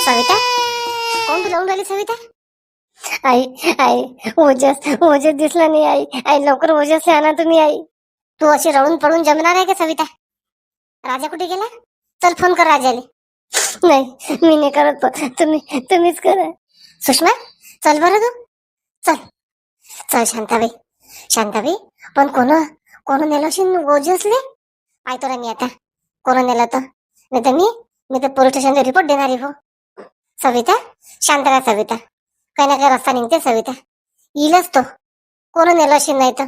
सविता, कोण तू लावून राहिली सविता? आई, आई, ओजस ओजस दिसला नाही. आई, आई लवकर ओजस आणा तुम्ही. आई, तू अशी रडून पडून जमणार आहे का सविता? राजा कुठे गेला? चल फोन कर राजाले. नाही, मी नाही करत फोन. तुम्हीच करा. सुषमा, चल बरं तू. चल चल शांताबाई. शांताबाई, पण कोण नेलं असेल ओजसले? पाहतो रे मी आता कोण नेलं तर. नाही तर मी तर पोलीस स्टेशनला रिपोर्ट देणार आहे. हो सविता, शांत राहा सविता. काही ना काही रस्ता निघते सविता. येईलच तो. कोण नेलं असेल नाही तर.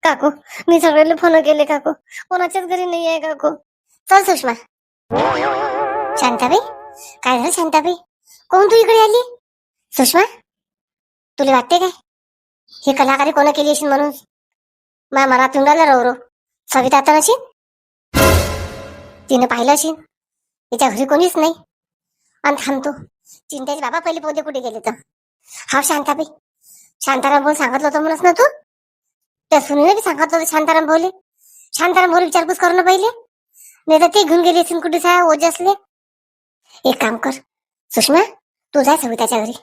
काकू, मी सगळ्याला फोन केले काकू. कोणाच्याच घरी नाही आहे काकू. चल सुषमा. शांताबाई, काय झालं शांताबाई? कोण तू इकडे आली? सुषमा, तुला वाटते काय ही कलाकारी कोण केली असेल म्हणून? माझ्या मनात येऊन राहिला रवरो. सविता तर नशील, तिने पाहिलं असेल तिच्या घरी कोणीच नाही. आणि थांबतो चिंताचे बाबा पहिले पोते कुठे गेले तर. हा शांताबाई, शांताराम भाऊ सांगितलं होतं म्हणूनच ना तू. त्या सुनीने बी सांगितलं होतं शांताराम भाऊले. शांताराम भाऊ विचारपूस करू ना पहिले. नाही तर ते घेऊन गेले असेल कुठे सा ओजसले. एक काम कर सुषमा, तू जाय सविताच्या घरी.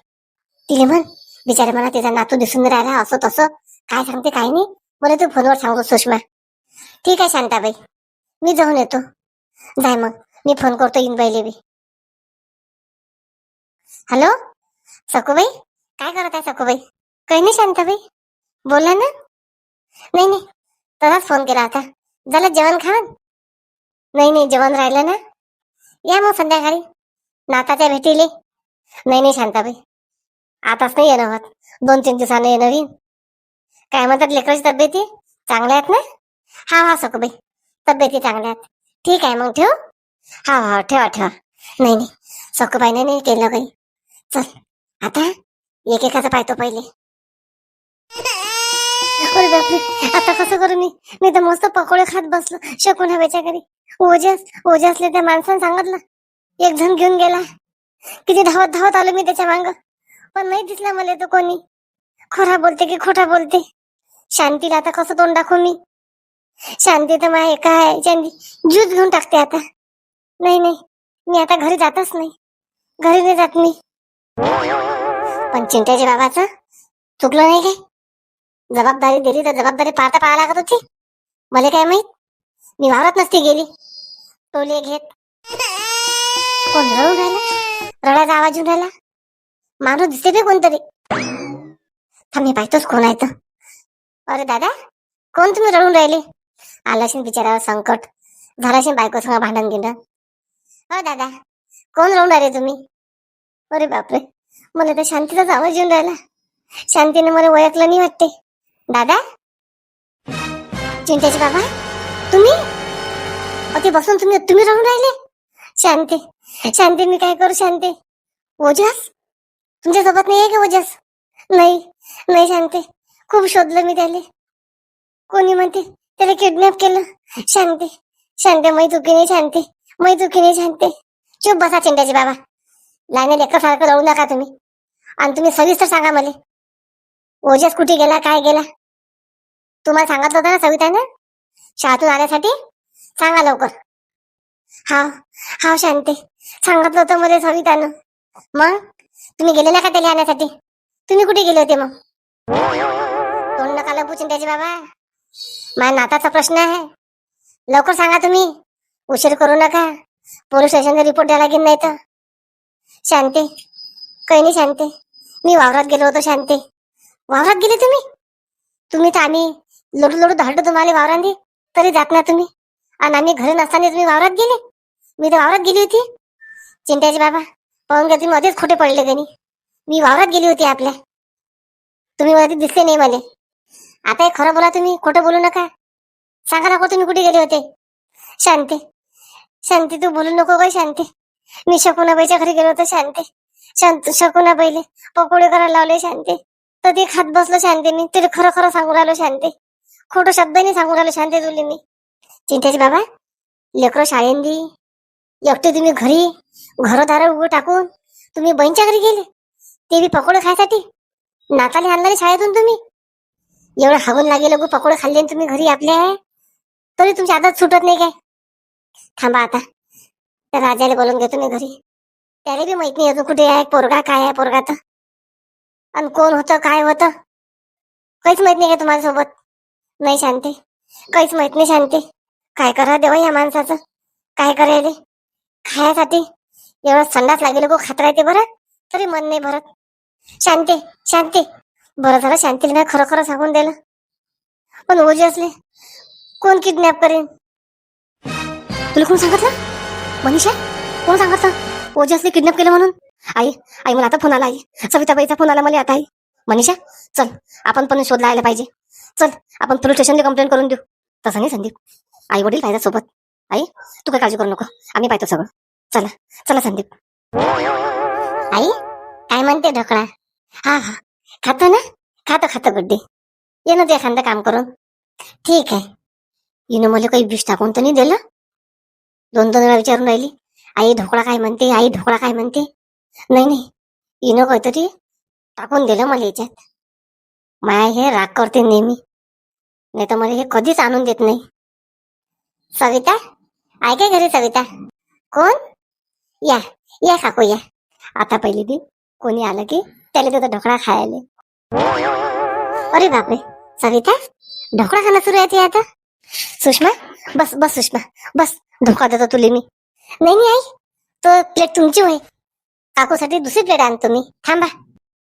तिले म्हण बिचारे मला तिचा नातू दिसून राहिला असं तसं. काय सांगते काय नाही मला तू फोनवर सांगतो सुषमा. ठीक आहे शांताबाई, मी जाऊन येतो. जाय मग, मी फोन करतो इनबाईले बी. हॅलो सकुबाई, काय करत आहे सकुबाई? काही नाही शांताबाई, बोला ना. नाही, तसाच फोन केला होता. झालं जेवण खावण? नाही, जेवण राहिलं ना. या मग संध्याकाळी नाताच्या भेटीले. नाही शांताबाई, आताच नाही येणं होत. 2-3 दिवसानं येणं होईन. काय म्हणतात लेकराची तब्येती चांगल्या आहेत ना? हा सकुबाई, तब्येती चांगल्या आहेत. ठीक आहे मग ठेव. हा ठेवा. नाही सकुबाईने नाही केलं काही. चल आता एकेकाचं पाहतो पहिले. अरे बापरे, आता कसं करू मी तर मस्त पकोडे खात बसलो शकून हवेच्या घरी. ओजसले त्या माणसानं सांगितलं. एक जण घेऊन गेला. किती धावत आलो मी त्याच्या मांग, पण नाही दिसला मला तो कोणी. खरा बोलते की खोटा बोलते? शांतीला आता कसं तोंड दाखवू मी? शांती तर माझ्या एका ज्यूस घेऊन टाकते आता. नाही, मी आता घरी जातच नाही. घरी नाही जात मी. पण चिंट्याच्या बाबाचं चुकलं नाही काय? जबाबदारी दिली तर जबाबदारी पाहा लागत होती. मला काय माहित, मी वावरात नसती गेली टोले घेत. कोण रडून राहिला? रडायचा आवाज येऊन राहिला. माणूस दिसते बे कोणतरी. थांब मी पाहतोच कोण आहे तर. अरे दादा, कोण तुम्ही रडून राहिले? आला असेल बिचारावर संकट. झाला असेल बायको संग भांडण गिंडण. हो दादा, कोण रडून राहिले तुम्ही? अरे बापरे, मला तर शांतीचाच आवाज येऊन राहिला. शांतीने मला ओळखलं नाही वाटते. दादा, चिंट्याचे बाबा, तुम्ही अति बसून तुम्ही रडून राहिले? शांती मी काय करू शांती? ओजस तुमच्या सोबत नाही आहे का ओजस? नाही शांती, खूप शोधलं मी त्याला. कोणी म्हणते त्याला किडनॅप केलं. शांती मै चुकी नाही शांती. चुप बसा चिंट्याचे बाबा. लहान लेकर सारखं रडू नका तुम्ही. आणि तुम्ही सविस्तर सांगा मला, ओजस कुठे गेला, काय गेला? तुम्हाला सांगितलं होतं ना सवितानं शाळेतून आल्यासाठी? सांगा लवकर. हा शांती, सांगितलं होतं मला सवितानं. मग तुम्ही गेले ना का त्याला आणण्यासाठी? तुम्ही कुठे गेले होते मग? तोंड नका लपू चिंट्याचे बाबा. माझ्या नाताचा प्रश्न आहे. लवकर सांगा तुम्ही, उशीर करू नका. पोलीस स्टेशनचा रिपोर्ट द्यायला लागेल नाही तर. शांती, काही नाही शांती, मी वावरात गेलो होतो. शांती, वावरात गेले तुम्ही तर आम्ही लोडू धाडतो तुम्हाला वावरांनी, तरी जात ना तुम्ही. आणि आम्ही घरी नसताना तुम्ही वावरात गेले? मी तर वावरात गेली होती. चिंट्याचे बाबा, पाहून घ्या तुम्ही मध्येच खोटे पडले गणी. मी वावरात गेली होती आपल्या. तुम्ही मध्ये दिसले नाही मला. आता खरं बोला तुम्ही, खोटं बोलू नका. सांगा नको तुम्ही कुठे गेले होते. शांती तू बोलू नको काय शांती. मी शकुनाबाईच्या घरी गेलो होतो शांती. शकुनाबाईले पकोडे करायला लावले शांती, तर ते खात बसलो शांती. मी तिला खरं सांगू राहिलो शांती. खोटं शब्द नाही सांगू राहिलो शांती तुले मी. चिंट्याचे बाबा, लेकरं शाळेंदी एकटे तुम्ही घरदार उभं टाकून तुम्ही बहीणच्या घरी गेले, ते बी पकोडे खायसाठी. नाताले आणणारे शाळेतून तुम्ही एवढं हागून लागेल लगू पकोडे खाल्ले तुम्ही घरी आपल्या, तरी तुमची आदत सुटत नाही काय? थांबा आता, त्या राजाला बोलून घेतो मी घरी. त्याला बी माहित नाही अजून कुठे आहे पोरगा, काय आहे पोरगा तर, आणि कोण होतं काय होतं काहीच माहित नाही का तुम्हाला सोबत? नाही शांती, काहीच माहित नाही शांती. काय करा देवा या माणसाचं, काय करायले खायासाठी एवढं संडास लागेल गो खात राहते बरं, तरी मन नाही भरत. शांती शांती, बरं झालं शांतीला नाही खरं खरं सांगून दिलं. पण ओझे असले कोण किडनॅप करेन? तुला कोण सांगितलं मनीषा? कोण सांगितलं ओझे असले किडनॅप केलं म्हणून? आई, आई मला आता फोन आला, आई सविताबाईचा फोन आला मला आता. आई मनीषा चल, आपण पण शोध लावायला पाहिजे. चल आपण पोलीस स्टेशनला कंप्लेंट करून देऊ. तसं नाही संदीप, आई वडील पाहिजे सोबत. आई तू काही काळजी करू नको, आम्ही पाहतो सगळं. चला चला संदीप. आई काय म्हणते ढोकळा? हा हा खातो ना, खातो खातो गुड्डी. ये ना ते एखादं काम करून. ठीक आहे. हिनं मला काही विष टाकून तर नाही दिलं? दोन दोन वेळा विचारून राहिली आई ढोकळा काय म्हणते, आई ढोकळा काय म्हणते. नाही नाही, हिनं काहीतरी टाकून दिलं मला याच्यात. माय हे राग करते नेहमी, नाही तर मला हे कधीच आणून देत नाही. सविता आहे काय घरी? सविता कोण? या या काकू या. आता पहिली ती कोणी आलं की त्याला त्याचा ढोकळा खायला. अरे बापरे, सविता ढोकळा खाणं सुरू आहे आता? सुषमा बस बस, सुषमा बस, ढोकळा देतो तुले मी. नाही नाही आई, तो प्लेट तुमची होय, काकूसाठी दुसरी प्लेट आणतो मी, थांबा.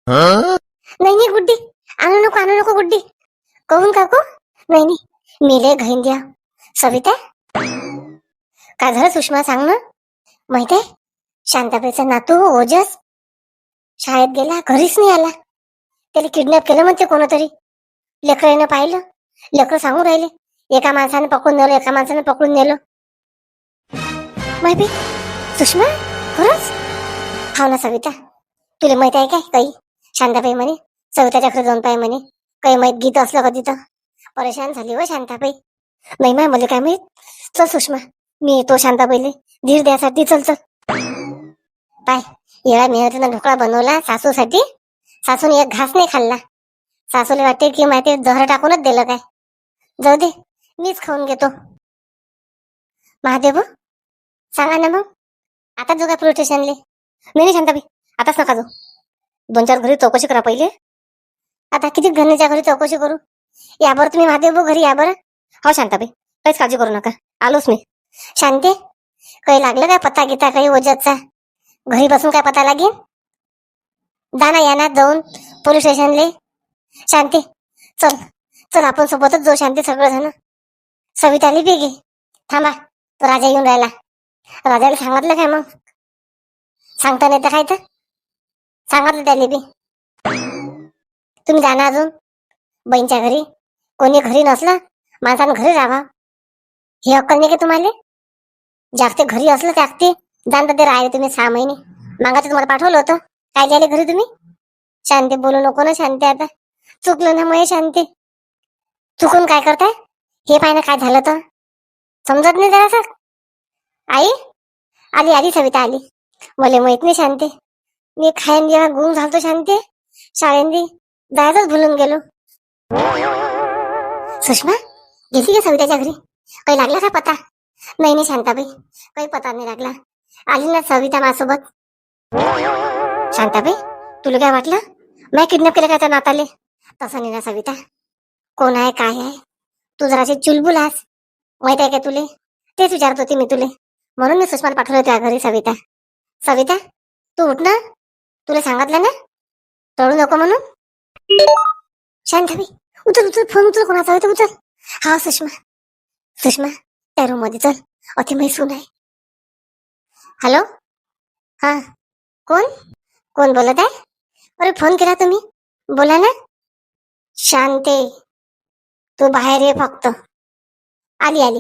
नाही नाही गुड्डी, आणू नको गुड्डी. कहून काकू? नाही नाही, मी लय घाईन द्या. सविता काय झालं सुषमा सांग ना. माहित आहे शांताबाईचा नातू ओजस शाळेत गेला, घरीच नाही आला. त्याला किडनॅप केलं म्हणते कोणतरी. लेकरानं पाहिलं, लेकर सांगून राहिले एका माणसाने पकडून नेलं, एका माणसाने पकडून नेलं. माहिती सुषमा खरंच? हा ना सविता, तुला माहित आहे काय काही? शांताबाई म्हणे सविताच्या घरी जाऊन पाय म्हणे, काही माहित गीत असलं कधी तर. परेशान झाली हो शांताबाई. नाही माय मला काय माहित. चल सुषमा, मी येतो शांताबाईले धीर द्यासाठी. चल चल. पाय एवढा मेहनतीनं ढोकळा बनवला सासूसाठी, सासूने एक घास नाही खाल्ला. सासूला वाटते की माहिती जहर टाकूनच दिलं काय. जाऊ दे, मीच खाऊन घेतो. महादेव सांगा ना मग, आता जो काय पोलीस स्टेशनले? नाही शांताबाई आताच नका जाऊ, दोन चार घरी चौकशी करा पहिले. आता किती घरच्या घरी चौकशी करू? या बरं तुम्ही महादेव घरी या बरं. हो शांताबाई काहीच काळजी करू नका, आलोच मी. शांती काही लागलं काय पत्ता घेता काही ओझचा? घरी बसून काय पता लागेल? जाना या ना जाऊन पोलीस स्टेशनले. शांती चल चल, आपण सोबतच जाऊ शांती सगळेजण. सविताली बी घे. थांबा, तो राजा येऊन राहिला. राजाला सांगितलं काय मग? सांगता नाही तर काय तर सांगितलं त्याला बी. तुम्ही जाणार अजून बहीणच्या घरी. कोणी घरी नसलं माणसानं घरी राहा. हे अक्कल नाही का तुम्हाला? जागते घरी असलं जागते जाणता ते राहिले तुम्ही 6 महिने. मागाचं तुम्हाला पाठवलं होतं, काय गेले घरी तुम्ही? शांती बोलू नको ना शांती, आता चुकलं ना मग शांती. चुकून काय करताय हे पाहिजे काय झालं तर समजत नाही जरा सर. आई आली आली, सविता आली. मला माहित नाही शांती, मी खायन जेव्हा गुंग झालतो शांती, शाळेंनी जायचंच भुलून गेलो. सुषमा गेली का सविताच्या घरी? काही लागला का पता? नाही नाही शांताबाई काही पता नाही लागला. आली ना सविता माझ्यासोबत. शांताबाई तुला काय वाटलं मी किडनॅप केलं काय त्या नाताले? तसं नाही ना सविता, कोण आहे काय आहे तू जराशी चुलबुलास, माहित आहे का तुले? तेच विचारत होती मी तुले, म्हणून मी सुषमाला पाठवलं त्या घरी. सविता सविता तू उठ ना, तुला सांगितलं ना टळू नको म्हणून. शांताबाई उचल उचल फोन, उचल कोणाचा होता उचल. हा सुषमा, सुषमा त्या रूम मध्ये चल, अति मैसून आहे. हॅलो हा कोण? कोण बोलत आहे? अरे फोन केला तुम्ही, बोला ना. शांते तू बाहेर ये फक्त. आली आली.